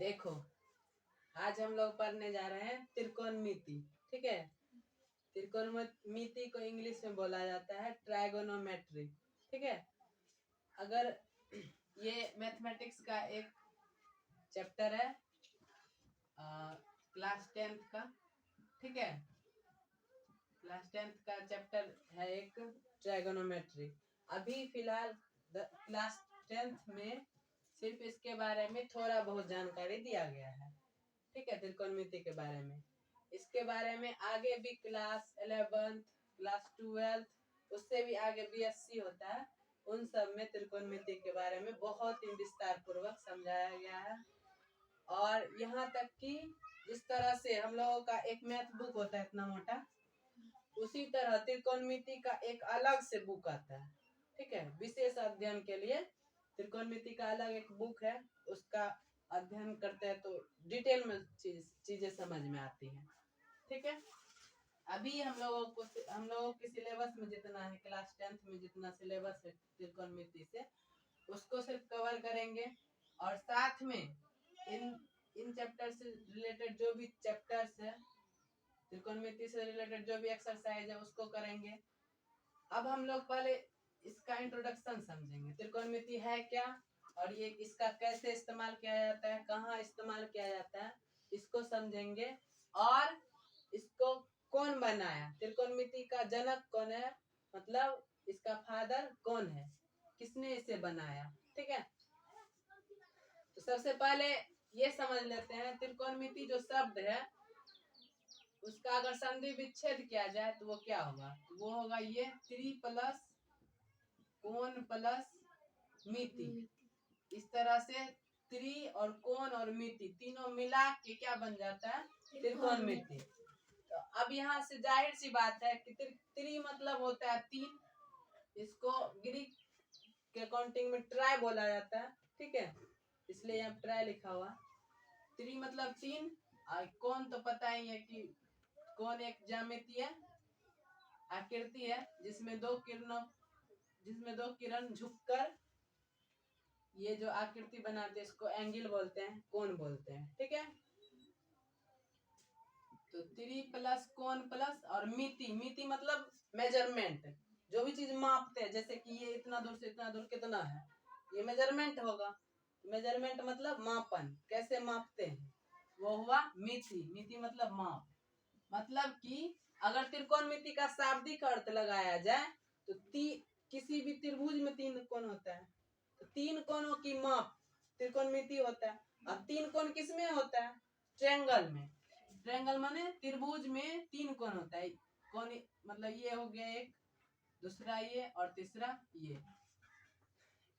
देखो, आज हम लोग पढ़ने जा रहे हैं त्रिकोणमिति। ठीक है, त्रिकोणमिति को इंग्लिश में बोला जाता है ट्राइगोनोमेट्री। ठीक है, अगर ये मैथमेटिक्स का एक चैप्टर है क्लास 10th का। ठीक है, क्लास 10th का चैप्टर है एक ट्राइगोनोमेट्री। अभी फिलहाल क्लास 10th में सिर्फ इसके बारे में थोड़ा बहुत जानकारी दिया गया है। ठीक है, त्रिकोणमिति के बारे में। इसके बारे में आगे भी क्लास 11th, क्लास 12th, उससे भी आगे बीएससी होता है, उन सब में त्रिकोणमिति के बारे में बहुत ही विस्तार पूर्वक समझाया गया है। और यहाँ तक कि जिस तरह से हम लोगों का एक मैथ बुक होता है इतना मोटा, उसी तरह त्रिकोणमिति का एक अलग से बुक आता है। ठीक है, विशेष अध्ययन के लिए त्रिकोणमिति का अलग एक बुक है, उसका अध्ययन करते हैं तो डिटेल में चीजें समझ में आती हैं। ठीक है, अभी हम लोगों के सिलेबस में जितना है, क्लास 10th में जितना सिलेबस है त्रिकोणमिति से, उसको सिर्फ कवर करेंगे। और साथ में इन चैप्टर से रिलेटेड जो भी चैप्टर्स है, त्रिकोणमिति से रिलेटेड जो भी एक्सरसाइज है उसको करेंगे। अब हम लोग पहले इसका इंट्रोडक्शन समझेंगे, त्रिकोणमिति है क्या और ये इसका कैसे इस्तेमाल किया जाता है, कहाँ इस्तेमाल किया जाता है, इसको समझेंगे। और इसको कौन बनाया, त्रिकोणमिति का जनक कौन है, मतलब इसका फादर कौन है, किसने इसे बनाया। ठीक है, तो सबसे पहले ये समझ लेते हैं त्रिकोणमिति जो शब्द है उसका अगर संधि विच्छेद किया जाए तो वो क्या होगा, वो होगा ये त्रि प्लस कोण प्लस मिति। इस तरह से त्रि और कोण और मिति तीनों मिला के क्या बन जाता है, त्रिकोणमिति। तो अब यहाँ से जाहिर सी बात है कि त्रि मतलब होता है 3, इसको ग्रीक के काउंटिंग में ट्राई बोला जाता है। ठीक है, इसलिए यहाँ ट्राई लिखा हुआ। त्रि मतलब 3, और कोण तो पता ही है कि कोण एक ज्यामितीय आकृति है जिसमें दो किरण झुककर ये जो आकृति बनाते हैं इसको एंगल बोलते हैं, कोण बोलते हैं। ठीक है, तो त्रि प्लस कोण प्लस और मिति मतलब मेजरमेंट, जो भी चीज मापते हैं, जैसे कि ये इतना दूर से इतना दूर कितना है, ये मेजरमेंट होगा। मेजरमेंट मतलब मापन, कैसे मापते हैं, वो हुआ मिति मतलब माप। मतलब कि अगर त्रिकोणमिति का शाब्दिक अर्थ लगाया जाए तो किसी भी त्रिभुज में 3 कोण होता है, तो 3 कोणों की माप त्रिकोणमिति होता है। अब 3 कोण किस में होता है, ट्रायंगल में। ट्रायंगल माने त्रिभुज में 3 कोण होता है। कोण मतलब ये हो गया एक, दूसरा ये और तीसरा ये।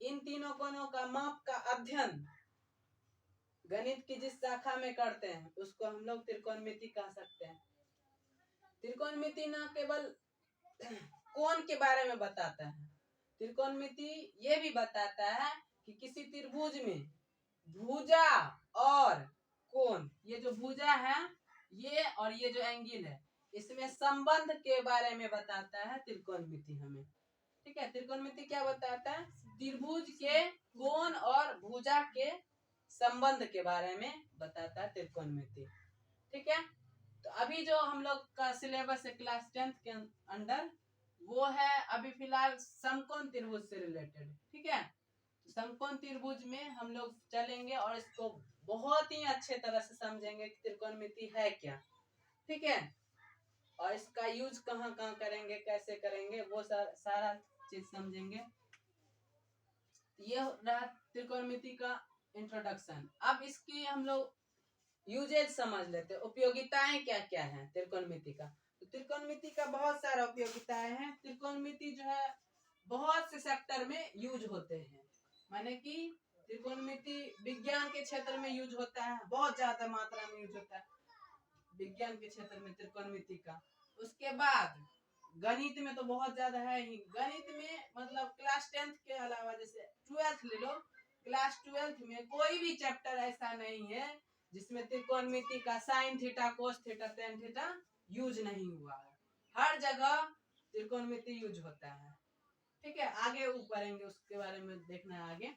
इन तीनों कोणों का माप का अध्ययन गणित की जिस शाखा में करते हैं उसको हम लोग त्रिकोणमिति कह सकते हैं। त्रिकोणमिति न केवल कोण के बारे में बताता है, त्रिकोणमिति ये भी बताता है कि किसी त्रिभुज में भुजा और कोण, ये जो भुजा है ये और ये जो एंगल है, इसमें संबंध के बारे में बताता है त्रिकोणमिति हमें। ठीक है, त्रिकोणमिति क्या बताता है, त्रिभुज के कोण और भुजा के संबंध के बारे में बताता है त्रिकोणमिति। ठीक है, तो अभी जो हम लोग का सिलेबस है क्लास 10th के अंडर, वो है अभी फिलहाल समकोण त्रिभुज से रिलेटेड। ठीक है, तो समकोण त्रिभुज में हम लोग चलेंगे और इसको बहुत ही अच्छे तरह से समझेंगे कि त्रिकोणमिति है क्या। ठीक है, और इसका यूज कहाँ कहाँ करेंगे, कैसे करेंगे, वो सारा चीज समझेंगे। ये रहा त्रिकोणमिति का इंट्रोडक्शन। अब इसकी हम लोग यूजेज समझ लेते हैं, उपयोगिताएं क्या क्या है त्रिकोणमिति का। तो त्रिकोणमिति का बहुत सारा उपयोगिताएं हैं। त्रिकोणमिति जो है बहुत से सेक्टर में यूज होते हैं, माने कि त्रिकोणमिति विज्ञान के क्षेत्र में यूज होता है, बहुत ज्यादा मात्रा में यूज होता है विज्ञान के क्षेत्र में त्रिकोणमिति का। उसके बाद गणित में तो बहुत ज्यादा है ही। गणित में मतलब क्लास 10th के अलावा जैसे 12th ले लो, क्लास 12th में कोई भी चैप्टर ऐसा नहीं है जिसमें त्रिकोणमिति का sine theta, cos theta, tan theta use नहीं हुआ है। हर जगह त्रिकोणमिति यूज होता है। ठीक है, आगे पढ़ेंगे उसके बारे में, देखना है आगे।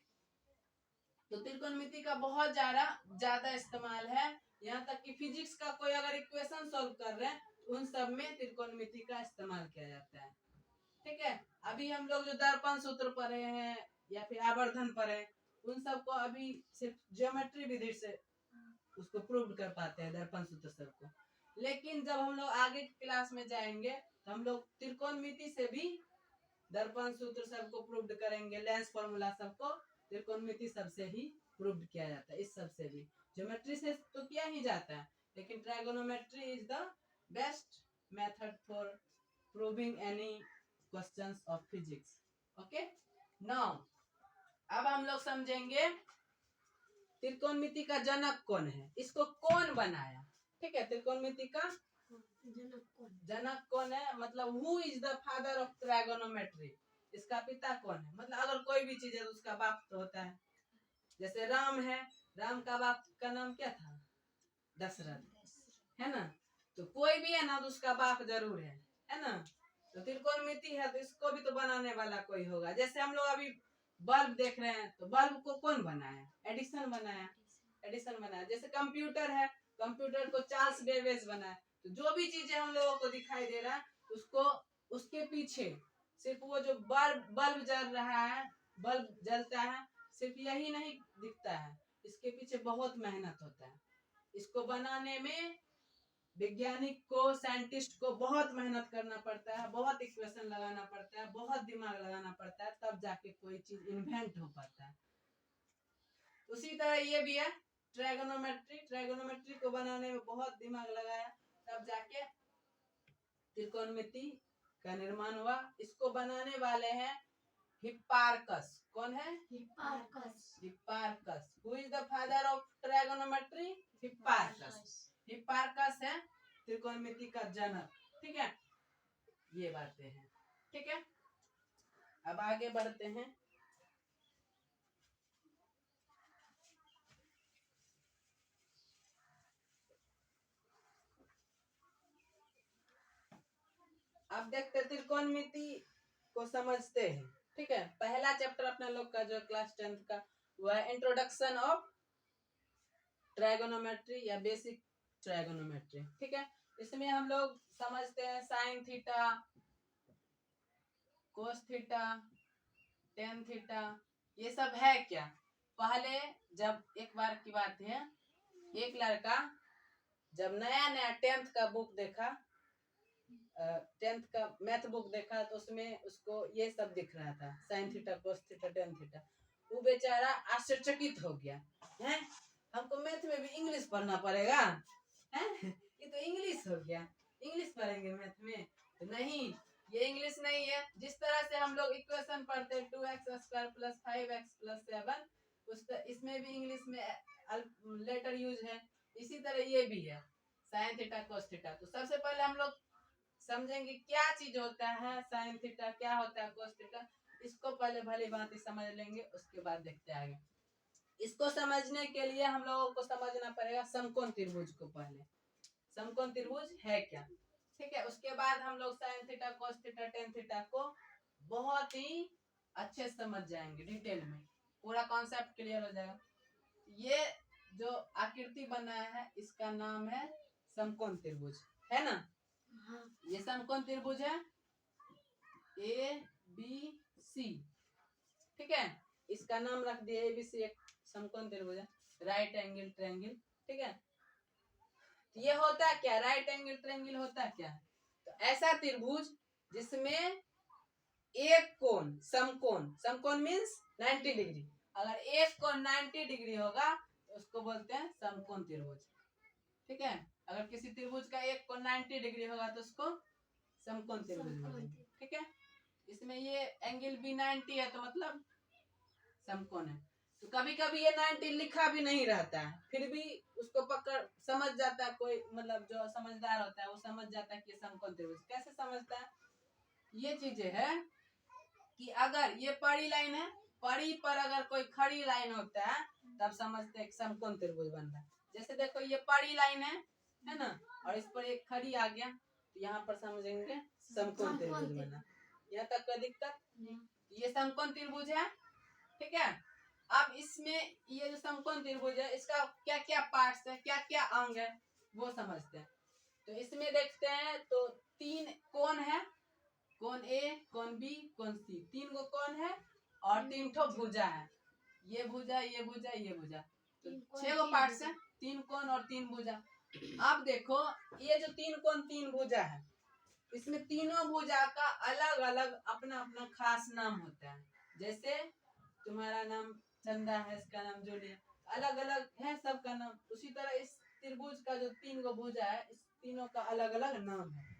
तो त्रिकोणमिति का बहुत ज्यादा इस्तेमाल है। यहाँ तक कि फिजिक्स का कोई अगर इक्वेशन सॉल्व कर रहे हैं तो उन सब में त्रिकोणमिति का इस्तेमाल किया जाता है। ठीक है, अभी हम लोग जो दर्पण सूत्र पढ़े हैं या फिर आवर्धन पढ़े, उन सबको अभी सिर्फ ज्योमेट्री विधि से उसको प्रूव कर पाते हैं, दर्पण सूत्र सबको। लेकिन जब हम लोग आगे क्लास में जाएंगे तो हम लोग त्रिकोणमिति से भी दर्पण सूत्र सबको प्रूव करेंगे, लेंस फॉर्मूला सबको त्रिकोणमिति सबसे ही प्रूव किया जाता है। इस सबसे भी ज्योमेट्री से तो किया ही जाता है, लेकिन trigonometry is the best method for proving any questions of physics. Okay, now अब हम लोग समझेंगे त्रिकोणमिति का जनक कौन है, इसको कौन बनाया। ठीक है, त्रिकोणमिति का जनक कौन है, मतलब who is the father of trigonometry, इसका पिता कौन है। मतलब अगर कोई भी चीज है तो उसका बाप तो होता है। जैसे राम है, राम का बाप का नाम क्या था, दशरथ, है ना। तो कोई भी है ना तो उसका बाप जरूर है ना। तो त्रिकोणमिति है तो इसको भी तो बनाने वाला कोई होगा। जैसे हम लोग अभी बल्ब देख रहे हैं तो बल्ब को कौन बनाया, एडिसन बनाया, एडिसन बनाया। जैसे कंप्यूटर है, कंप्यूटर को चार्ल्स बेबेज बनाया। तो जो भी चीजें हम लोगों को दिखाई दे रहा है उसको उसके पीछे सिर्फ वो जो बल्ब जल रहा है, बल्ब जलता है, सिर्फ यही नहीं दिखता है, इसके पीछे बहुत मेहनत होता है। इसको बनाने में वैज्ञानिक को, साइंटिस्ट को बहुत मेहनत करना पड़ता है, बहुत इक्वेशन लगाना पड़ता है, बहुत दिमाग लगाना पड़ता है, तब जाके कोई चीज इन्वेंट हो पाता है। उसी तरह ये भी है ट्राइगोनोमेट्री, ट्राइगोनोमेट्री को बनाने में बहुत दिमाग लगाया तब जाके त्रिकोणमिति का निर्माण हुआ। इसको बनाने वाले हैं हिप्पार्कस। कौन है, Hipparchus. Hipparchus. Who is the father of trigonometry, Hipparchus. Hipparchus है त्रिकोणमिति का जनक। ठीक है, ये बातें हैं। ठीक है, अब आगे बढ़ते हैं। अब देखते त्रिकोणमिति को समझते हैं। ठीक है, पहला चैप्टर अपना लोग का जो क्लास 10th का वह है इंट्रोडक्शन ऑफ ट्राइगोनोमेट्री या बेसिक ट्राइगोनोमेट्री। ठीक है, इसमें हम लोग समझते हैं sine theta, cos theta, tan theta, ये सब है क्या। पहले जब एक बार की बात है, एक लड़का जब नया नया 10th का बुक देखा, 10th का मैथ बुक देखा, तो उसमें उसको ये सब दिख रहा था, sine theta, cos theta, tan theta. वो बेचारा आश्चर्यचकित हो गया, हैं हमको मैथ में भी इंग्लिश पढ़ना पड़ेगा, हैं ये तो इंग्लिश हो गया, इंग्लिश पढ़ेंगे मैथ में। तो नहीं, ये इंग्लिश नहीं है। जिस तरह से हम लोग इक्वेशन पढ़ते हैं 2x² + 5x + 7, इसमें भी इंग्लिश में लेटर यूज है। इसी तरह ये भी है साइन थीटा, कोस थीटा। तो सबसे पहले हम लोग समझेंगे क्या चीज होता है साइन थीटा, क्या होता है कोस थीटा। इसको पहले भली भांति समझ लेंगे, उसके बाद देखते हैं आगे। इसको समझने के लिए हम लोगों को समझना पड़ेगा समकोण त्रिभुज को। पहले समकोण त्रिभुज है क्या, ठीक है। उसके बाद हम लोग sine theta, cos theta, tan theta को बहुत ही अच्छे से समझ जाएंगे, डिटेल में पूरा कॉन्सेप्ट क्लियर हो जाएगा। ये जो आकृति बनाया है इसका नाम है समकोण त्रिभुज, है ना। ये समकोण त्रिभुज है ABC। ठीक है, इसका नाम रख दिया ABC, एक समकोण त्रिभुज है, राइट एंगल ट्रायंगल। ठीक है, ये होता क्या, राइट एंगल ट्रायंगल होता क्या। तो ऐसा त्रिभुज जिसमें एक कोण समकोण, समकोण मीन्स 90 डिग्री, अगर एक कोण 90 डिग्री होगा तो उसको बोलते हैं समकोण त्रिभुज। ठीक है, अगर किसी त्रिभुज का एक कोण 90 डिग्री होगा तो उसको समकोण त्रिभुज बोलेंगे। ठीक है, इसमें ये एंगल भी 90 है तो मतलब समकोण है। तो कभी कभी ये 90 लिखा भी नहीं रहता है, फिर भी उसको पकड़ समझ जाता है कोई, मतलब जो समझदार होता है वो समझ जाता है कि समकोण त्रिभुज। कैसे समझता है, ये चीजें है कि अगर ये पड़ी लाइन है, पड़ी पर अगर कोई खड़ी लाइन होता है तब समझते हैं समकोण त्रिभुज बन रहा है। जैसे देखो ये पड़ी लाइन है ना, और इस पर एक खड़ी आ गया तो यहाँ पर समझेंगे समकोण त्रिभुज बना। यहाँ तक कोई दिक्कत, ये समकोण त्रिभुज है। ठीक है, अब इस इसमें ये जो समकोण त्रिभुज है इसका क्या क्या पार्ट्स है, क्या क्या अंग है, वो समझते हैं। तो इसमें देखते हैं तो 3 कोण है, कोण ए, कोण बी, कोण सी, 3 गो कोण है और 3 ठो भुजा है। ये भुजा, ये भुजा, ये भुजा, तो 6 गो पार्ट्स है, 3 कोण और 3 भुजा। अब देखो ये जो 3 कोण 3 भुजा है, इसमें तीनों भुजा का अलग अलग अपना अपना खास नाम होता है। जैसे तुम्हारा नाम चंदा है, इसका नाम जूलिया, अलग अलग है सबका नाम। उसी तरह इस त्रिभुज का जो 3 गो भुजा है, इस तीनों का अलग अलग नाम है।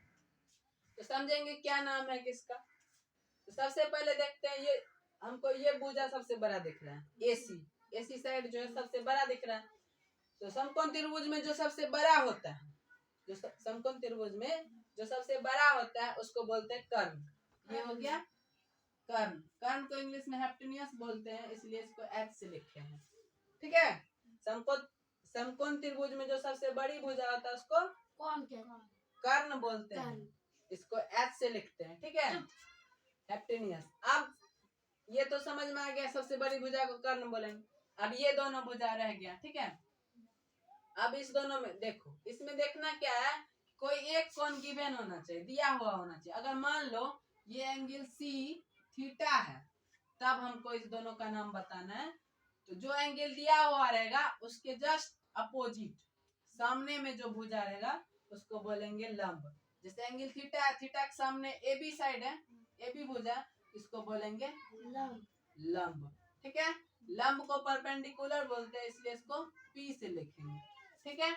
तो समझेंगे क्या नाम है किसका। तो सबसे पहले देखते हैं, ये हमको ये भुजा सबसे बड़ा दिख रहा है, एसी साइड जो है सबसे बड़ा दिख रहा है। तो समकोण त्रिभुज में जो सबसे बड़ा होता है, जो समकोण त्रिभुज में जो सबसे बड़ा होता है उसको बोलते हैं कर्ण। ये हो गया कर्ण। कर्ण को इंग्लिश में हेप्टेनियस बोलते हैं, इसलिए इसको एच से लिखे हैं। ठीक है। समकोण त्रिभुज में जो सबसे बड़ी भुजा होता है उसको कर्ण बोलते हैं, इसको एच से लिखते हैं। ठीक है, हेप्टेनियस। अब ये तो समझ में आ गया, सबसे बड़ी भुजा को कर्ण बोलेंगे। अब ये दोनों भुजा रह गया। ठीक है, अब इस दोनों में देखो, इसमें देखना क्या है, कोई एक कोण गिवन होना चाहिए, दिया हुआ होना चाहिए। अगर मान लो ये एंगल सी थीटा है, तब हमको इस दोनों का नाम बताना है। तो जो एंगल दिया हुआ रहेगा उसके जस्ट अपोजिट सामने में जो भुजा रहेगा उसको बोलेंगे लंब। जैसे एंगल थीटा है, थीटा के सामने ए बी साइड है, ए बी भुजा, इसको बोलेंगे लंब। ठीक है, लंब को परपेंडिकुलर बोलते हैं, इसलिए इसको पी से लिखेंगे। ठीक है।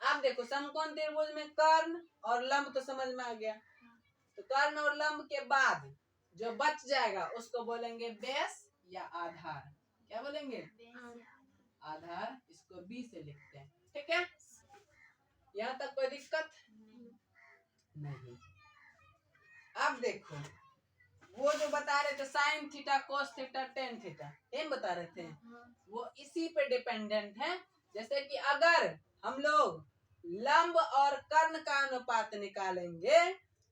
अब देखो समकोण त्रिभुज में कर्ण और लंब तो समझ में आ गया। तो कर्ण और लंब के बाद जो बच जाएगा उसको बोलेंगे बेस या आधार। क्या बोलेंगे? आधार। इसको बी से लिखते हैं। ठीक है, यहाँ तक कोई दिक्कत नहीं। अब देखो वो जो बता रहे थे sine theta, cos theta, tan theta, ये बता रहे थे, वो इसी पे डिपेंडेंट है। जैसे कि अगर हम लोग लंब और कर्ण का अनुपात निकालेंगे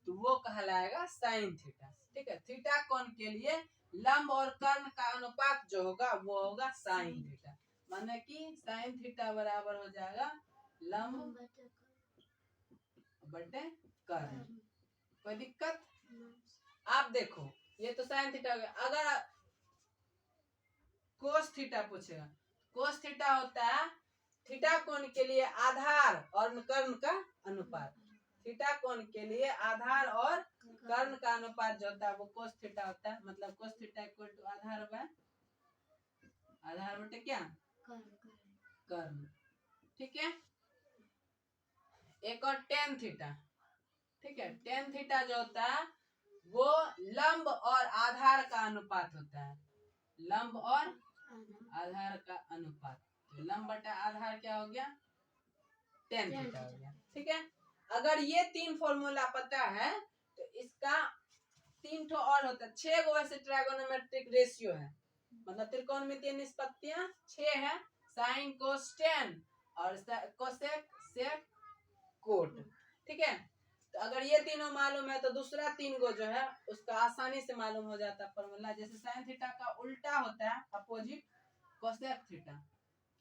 तो वो कहलाएगा साइन थीटा। ठीक है, थीटा कोण के लिए लंब और कर्ण का अनुपात जो होगा वो होगा साइन थीटा। माने कि साइन थीटा बराबर हो जाएगा लंब बटे कर्ण। कोई दिक्कत? आप देखो ये तो साइन थीटा हो गया। अगर कोस थीटा पूछेगा, कोस थीटा होता है थीटा कोण के लिए आधार और कर्ण का अनुपात। थीटा कोण के लिए आधार और कर्ण का अनुपात जो होता है वो कोस थीटा होता है। मतलब कोस थीटा इक्वल टू आधार बाय आधार बटे क्या? कर्ण। ठीक है, एक और टेन थीटा। ठीक है, टेन थीटा जो होता है वो लंब और आधार का अनुपात होता है। लंब और आधार का अनुपात, तो लंब बटा आधार क्या हो गया? टेन थीटा हो गया। ठीक है, अगर ये 3 फॉर्मूला पता है तो इसका 3 ठो और होता है। 6 गो वैसे ट्रायगोनोमेट्रिक रेशियो है, मतलब त्रिकोणमितीय निष्पत्तियां 6 है, साइन कोस टेन और कोसेक सेक कोट। ठीक है, तो अगर ये तीनों मालूम है तो दूसरा 3 गो जो है उसका आसानी से मालूम हो जाता है फॉर्मूला। जैसे साइन थीटा का उल्टा होता है अपोजिट कोसेक थीटा,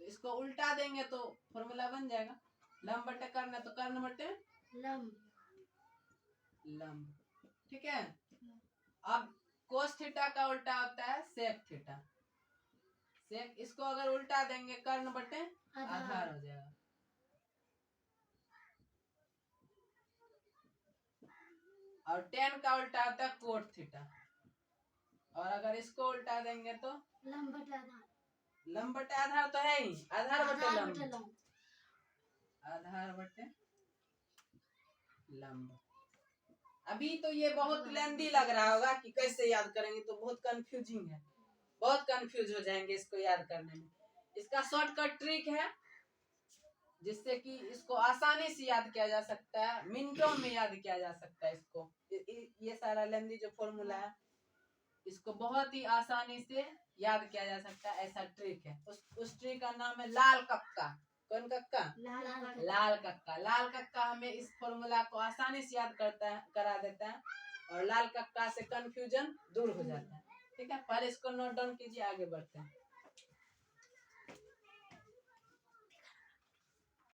तो इसको उल्टा देंगे तो फॉर्मूला बन जाएगा लंब बटे कर्ण, तो कर्ण बटे लंब। ठीक है, अब कोस थीटा का उल्टा होता है सेक थीटा, सेक, इसको अगर उल्टा देंगे कर्ण बटे आधार हो जाएगा। और टेन का उल्टा होता है कोट थीटा, और अगर इसको उल्टा देंगे तो लंब बटे आधार तो है ही, आधार बटे लंब, आधार बटे लंब। अभी तो ये बहुत लेंदी लग रहा होगा कि कैसे याद करेंगे, तो बहुत कंफ्यूजिंग है, बहुत कंफ्यूज हो जाएंगे इसको याद करने में। इसका शॉर्टकट ट्रिक है जिससे कि इसको आसानी से याद किया जा सकता है, मिनटों में याद किया जा सकता है इसको। ये सारा लेंदी जो फॉर्मूला है इसको बहुत ही आसानी से याद किया जा सकता है, ऐसा ट्रिक है। उस ट्रिक का नाम है लाल कक्का। कौन कक्का? लाल कक्का। लाल कक्का हमें इस फॉर्मूला को आसानी से याद करा देता है और लाल कक्का से कंफ्यूजन दूर हो जाता है। ठीक है, पहले इसको नोट डाउन कीजिए, आगे बढ़ते हैं।